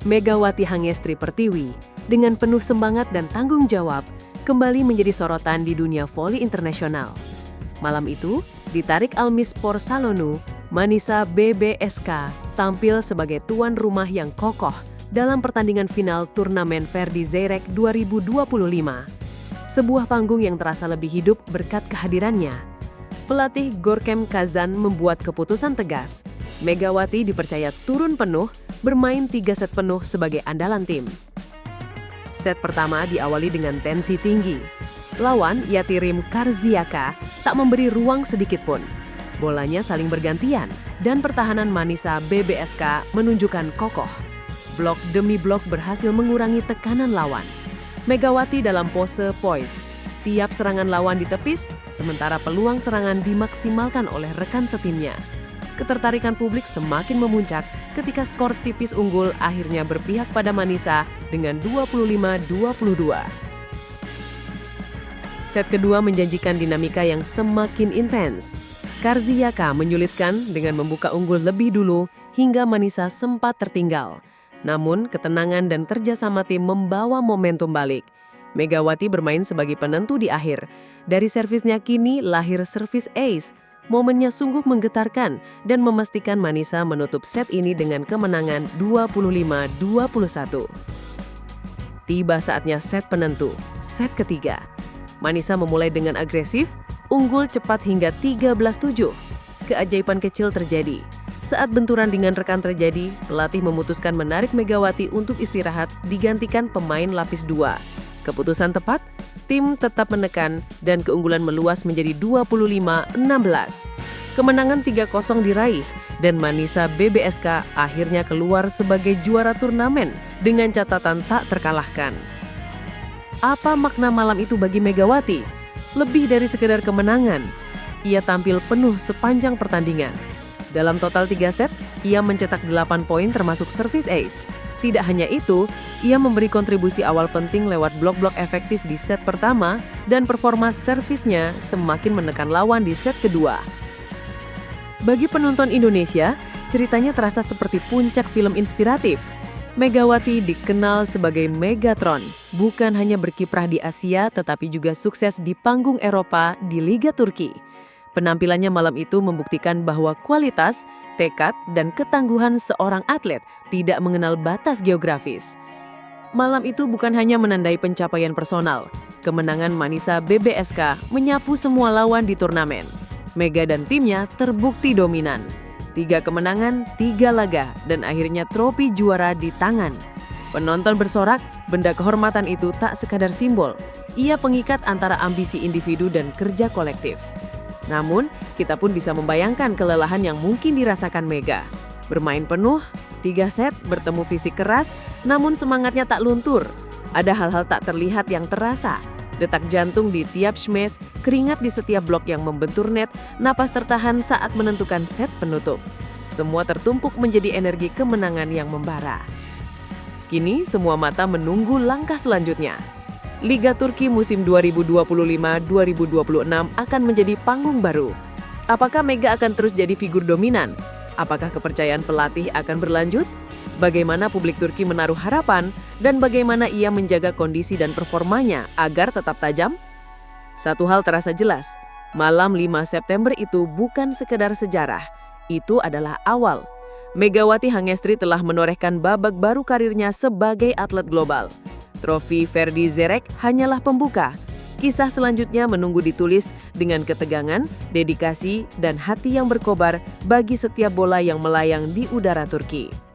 Megawati Hangestri Pertiwi, dengan penuh semangat dan tanggung jawab, kembali menjadi sorotan di dunia voli internasional. Malam itu, di Tarik Almispor Salonu, Manisa BBSK tampil sebagai tuan rumah yang kokoh dalam pertandingan final turnamen Ferdi Zeyrek 2025. Sebuah panggung yang terasa lebih hidup berkat kehadirannya. Pelatih Gorkem Kazan membuat keputusan tegas. Megawati dipercaya turun penuh, bermain 3 set penuh sebagai andalan tim. Set pertama diawali dengan tensi tinggi. Lawan, Yatirim Karziaka, tak memberi ruang sedikit pun. Bolanya saling bergantian, dan pertahanan Manisa BBSK menunjukkan kokoh. Blok demi blok berhasil mengurangi tekanan lawan. Megawati dalam pose poise. Tiap serangan lawan ditepis, sementara peluang serangan dimaksimalkan oleh rekan setimnya. Ketertarikan publik semakin memuncak ketika skor tipis unggul akhirnya berpihak pada Manisa dengan 25-22. Set kedua menjanjikan dinamika yang semakin intens. Karziaka menyulitkan dengan membuka unggul lebih dulu hingga Manisa sempat tertinggal. Namun, ketenangan dan kerjasama tim membawa momentum balik. Megawati bermain sebagai penentu di akhir. Dari servisnya kini lahir servis ace. Momennya sungguh menggetarkan dan memastikan Manisa menutup set ini dengan kemenangan 25-21. Tiba saatnya set penentu, set ketiga. Manisa memulai dengan agresif, unggul cepat hingga 13-7. Keajaiban kecil terjadi. Saat benturan dengan rekan terjadi, pelatih memutuskan menarik Megawati untuk istirahat digantikan pemain lapis 2. Keputusan tepat, tim tetap menekan dan keunggulan meluas menjadi 25-16. Kemenangan 3-0 diraih dan Manisa BBSK akhirnya keluar sebagai juara turnamen dengan catatan tak terkalahkan. Apa makna malam itu bagi Megawati? Lebih dari sekedar kemenangan, ia tampil penuh sepanjang pertandingan. Dalam total 3 set, ia mencetak 8 poin termasuk servis ace. Tidak hanya itu, ia memberi kontribusi awal penting lewat blok-blok efektif di set pertama dan performa servisnya semakin menekan lawan di set kedua. Bagi penonton Indonesia, ceritanya terasa seperti puncak film inspiratif. Megawati dikenal sebagai Megatron, bukan hanya berkiprah di Asia tetapi juga sukses di panggung Eropa di Liga Turki. Penampilannya malam itu membuktikan bahwa kualitas, tekad, dan ketangguhan seorang atlet tidak mengenal batas geografis. Malam itu bukan hanya menandai pencapaian personal. Kemenangan Manisa BBSK menyapu semua lawan di turnamen. Mega dan timnya terbukti dominan. 3 kemenangan, 3 laga, dan akhirnya trofi juara di tangan. Penonton bersorak, benda kehormatan itu tak sekadar simbol. Ia pengikat antara ambisi individu dan kerja kolektif. Namun, kita pun bisa membayangkan kelelahan yang mungkin dirasakan Mega. Bermain penuh, 3 set, bertemu fisik keras, namun semangatnya tak luntur. Ada hal-hal tak terlihat yang terasa. Detak jantung di tiap smash, keringat di setiap blok yang membentur net, napas tertahan saat menentukan set penutup. Semua tertumpuk menjadi energi kemenangan yang membara. Kini, semua mata menunggu langkah selanjutnya. Liga Turki musim 2025-2026 akan menjadi panggung baru. Apakah Mega akan terus jadi figur dominan? Apakah kepercayaan pelatih akan berlanjut? Bagaimana publik Turki menaruh harapan? Dan bagaimana ia menjaga kondisi dan performanya agar tetap tajam? Satu hal terasa jelas, malam 5 September itu bukan sekedar sejarah. Itu adalah awal. Megawati Hangestri telah menorehkan babak baru karirnya sebagai atlet global. Trofi Ferdi Zeyrek hanyalah pembuka. Kisah selanjutnya menunggu ditulis dengan ketegangan, dedikasi, dan hati yang berkobar bagi setiap bola yang melayang di udara Turki.